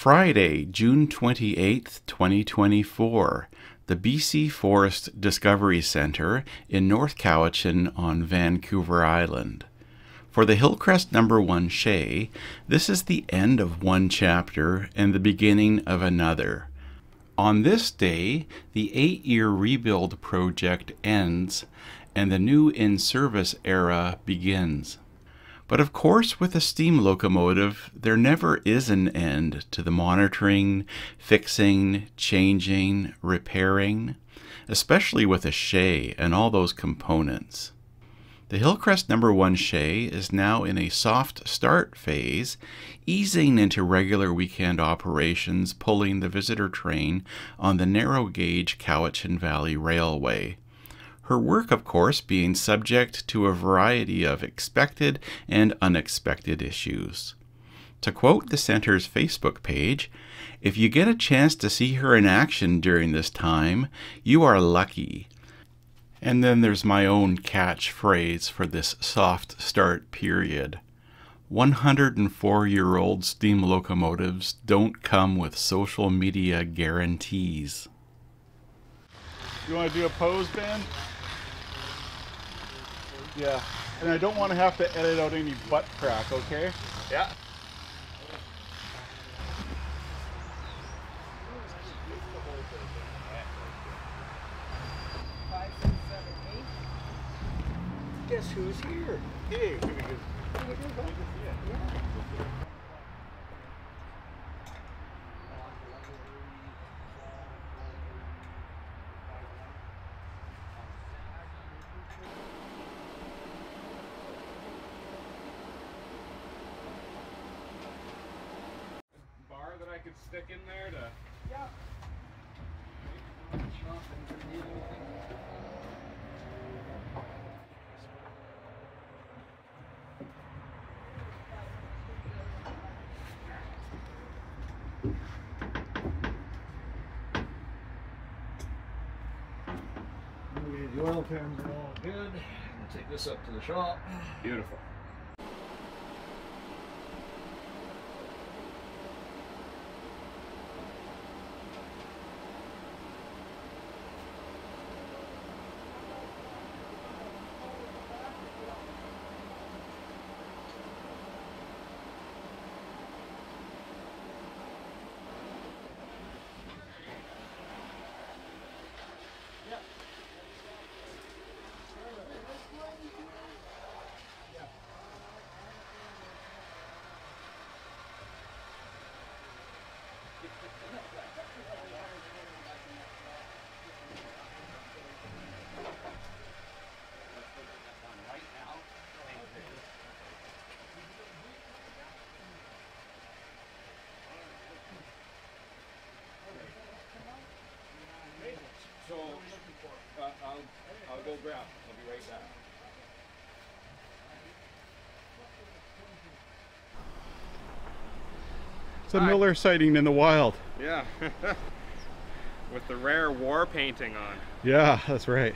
Friday, June 28th, 2024, the BC Forest Discovery Centre in North Cowichan on Vancouver Island. For the Hillcrest No. 1 Shay, this is the end of one chapter and the beginning of another. On this day, the 8-year rebuild project ends and the new in-service era begins. But of course, with a steam locomotive, there never is an end to the monitoring, fixing, changing, repairing, especially with a Shay and all those components. The Hillcrest No. 1 Shay is now in a soft start phase, easing into regular weekend operations, pulling the visitor train on the narrow gauge Cowichan Valley Railway. Her work, of course, being subject to a variety of expected and unexpected issues. To quote the Centre's Facebook page, "If you get a chance to see her in action during this time, you are lucky." And then there's my own catchphrase for this soft start period. 104-year-old steam locomotives don't come with social media guarantees. You want to do a pose, Ben? Yeah, and I don't want to have to edit out any butt crack, okay? Yeah. Guess who's here? Hey, good to see you. Bar that I could stick in there to. Yeah. The oil pans are all good. We'll take this up to the shop. Beautiful. So, I'll go grab. I'll be right back. It's a Miller sighting in the wild. Yeah. With the rare war painting on. Yeah, that's right.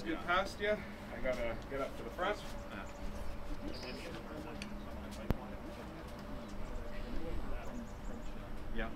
get past you. I gotta get up to the front. Yeah.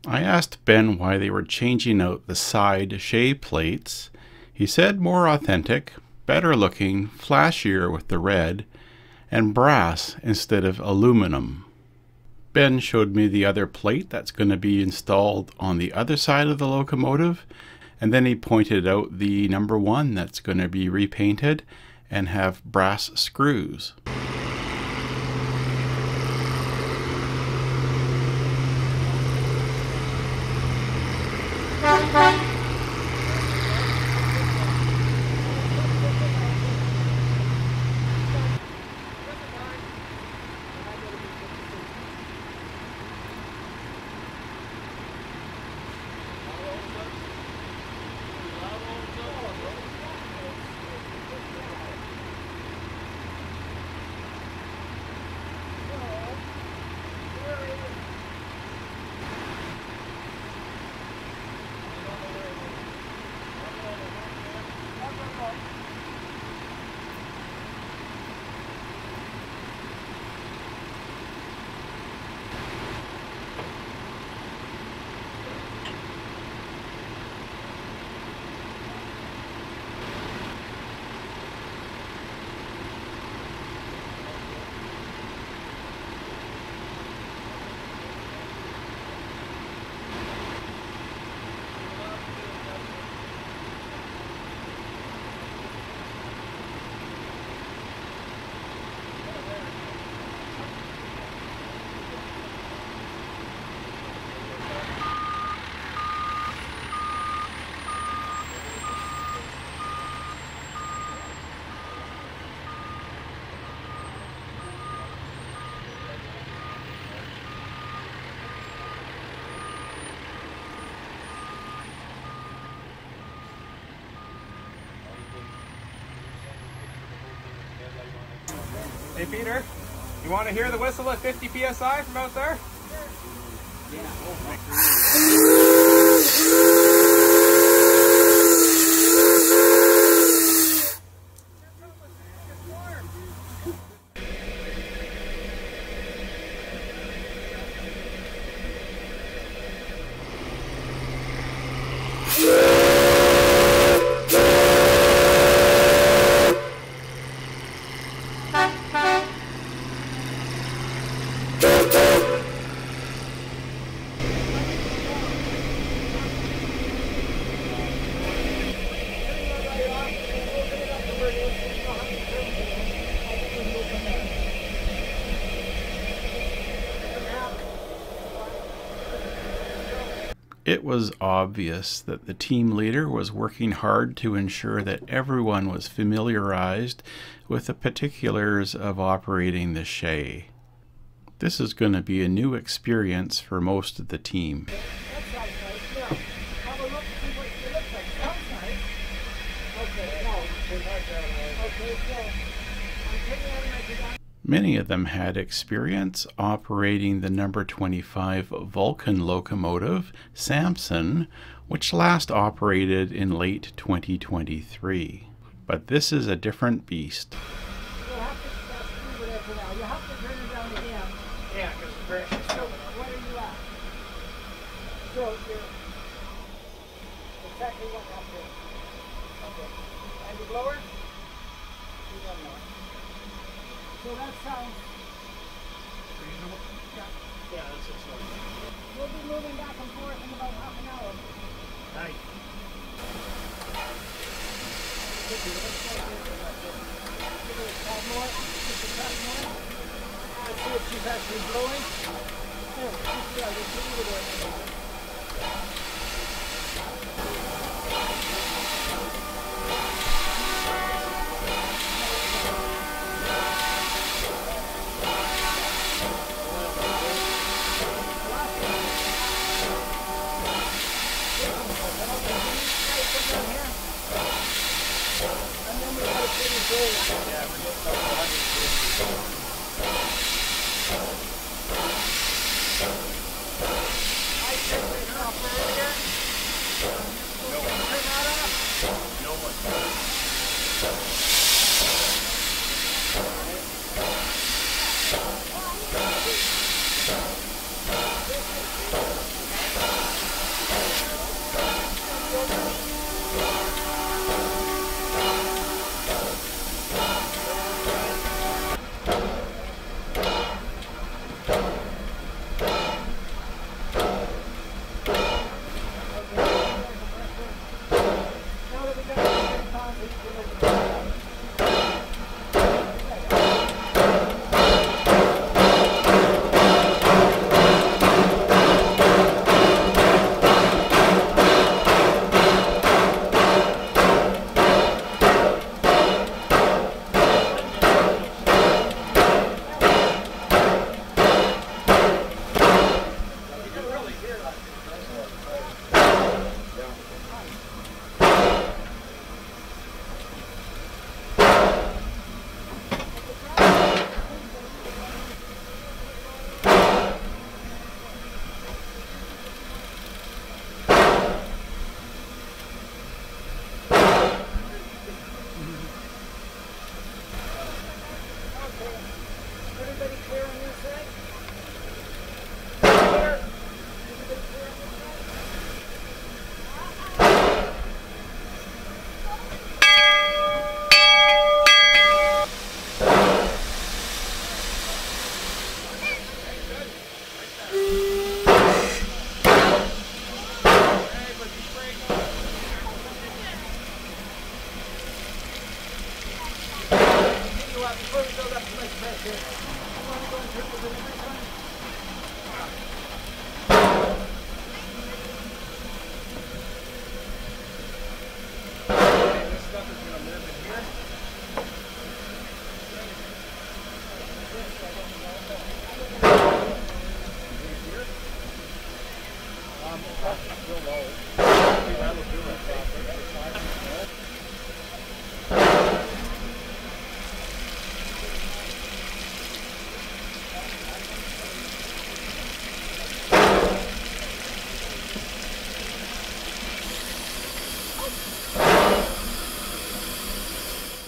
I asked Ben why they were changing out the side Shea plates. He said more authentic, better looking, flashier with the red, and brass instead of aluminum. Ben showed me the other plate that's going to be installed on the other side of the locomotive, and then he pointed out the number 1 that's going to be repainted and have brass screws. Hey Peter, you want to hear the whistle at 50 psi from out there? It was obvious that the team leader was working hard to ensure that everyone was familiarized with the particulars of operating the Shea. This is going to be a new experience for most of the team. Many of them had experience operating the number 25 Vulcan locomotive, Samson, which last operated in late 2023. But this is a different beast. You'll have to turn it down again. Yeah, because throat, you're exactly what up here. Okay. And you lower? You don't know. So that sounds Reasonable? yeah. Yeah, that's what's normal. We'll be moving back and forth in about half an hour. Nice. Give it a tap more. Just a tap more. Let's see if she's actually blowing. There, yeah, you see it there. Everybody clear on this side? Clear. Everybody clear on this side? Before we build up too much pressure, you want to go and take the delivery time? This stuff is going to live in here. Still low. That'll do it.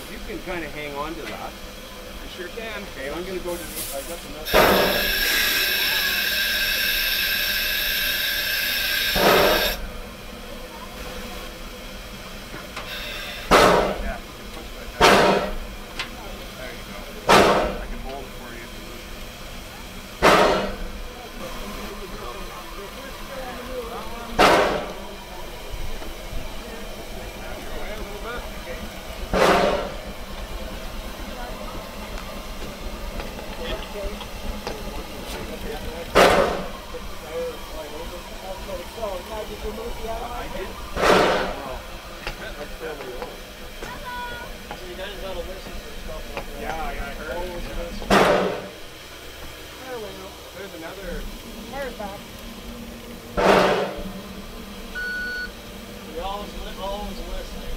You can kind of hang on to that. You sure can. Okay, I'm going to go to the, I got the nut. There's another. Where's back? We always listening.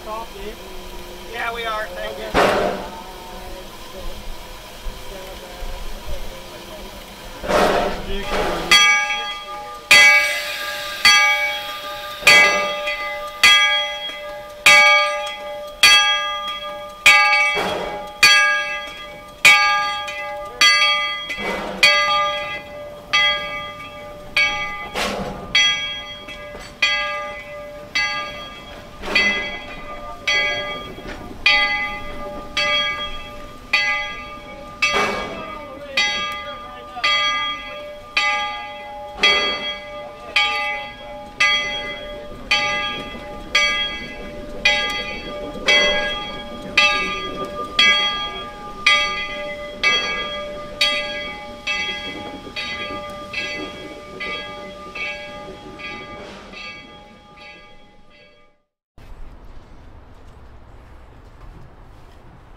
top, Dave? Yeah, we are. Thank you.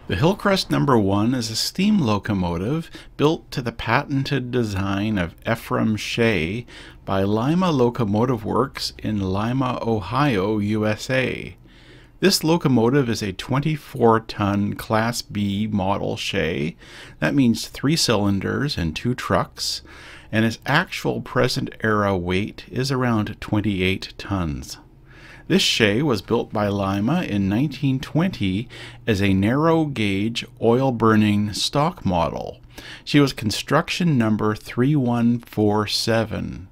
The Hillcrest No. 1 is a steam locomotive built to the patented design of Ephraim Shea by Lima Locomotive Works in Lima, Ohio, USA. This locomotive is a 24-ton Class B model Shea. That means 3 cylinders and 2 trucks, and its actual present-era weight is around 28 tons. This Shea was built by Lima in 1920 as a narrow-gauge, oil-burning stock model. She was construction number 3147.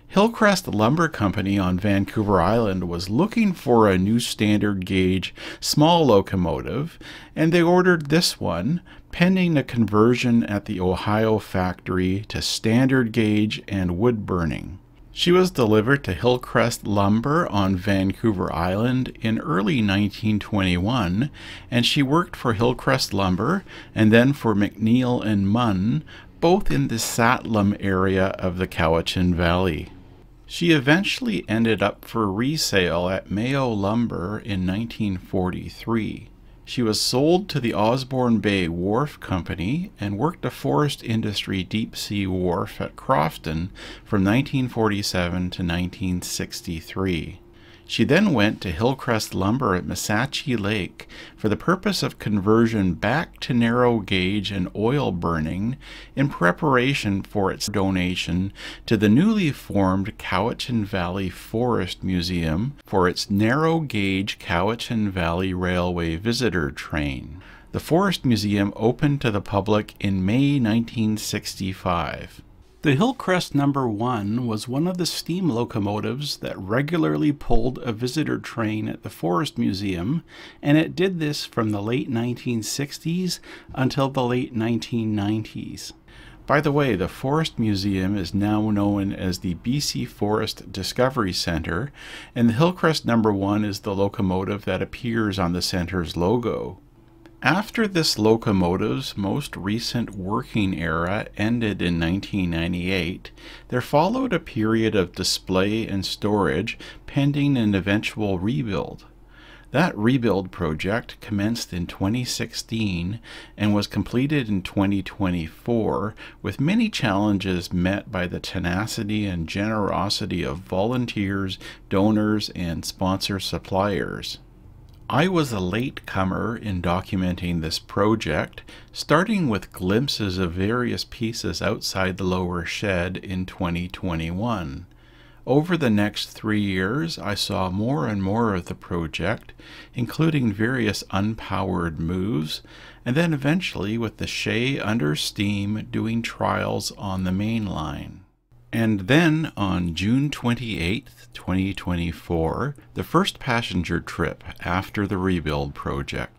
Hillcrest Lumber Company on Vancouver Island was looking for a new standard gauge small locomotive, and they ordered this one, pending a conversion at the Ohio factory to standard gauge and wood burning. She was delivered to Hillcrest Lumber on Vancouver Island in early 1921, and she worked for Hillcrest Lumber and then for McNeil and Munn, both in the Satlam area of the Cowichan Valley. She eventually ended up for resale at Mayo Lumber in 1943. She was sold to the Osborne Bay Wharf Company and worked a forest industry deep-sea wharf at Crofton from 1947 to 1963. She then went to Hillcrest Lumber at Masatchee Lake for the purpose of conversion back to narrow gauge and oil burning in preparation for its donation to the newly formed Cowichan Valley Forest Museum for its narrow gauge Cowichan Valley Railway visitor train. The Forest Museum opened to the public in May 1965. The Hillcrest No. 1 was one of the steam locomotives that regularly pulled a visitor train at the Forest Museum, and it did this from the late 1960s until the late 1990s. By the way, the Forest Museum is now known as the BC Forest Discovery Centre, and the Hillcrest No. 1 is the locomotive that appears on the centre's logo. After this locomotive's most recent working era ended in 1998, there followed a period of display and storage pending an eventual rebuild. That rebuild project commenced in 2016 and was completed in 2024, with many challenges met by the tenacity and generosity of volunteers, donors, and sponsor suppliers. I was a latecomer in documenting this project, starting with glimpses of various pieces outside the lower shed in 2021. Over the next 3 years, I saw more and more of the project, including various unpowered moves, and then eventually with the Shea under steam doing trials on the main line. And then on June 28, 2024, the first passenger trip after the rebuild project.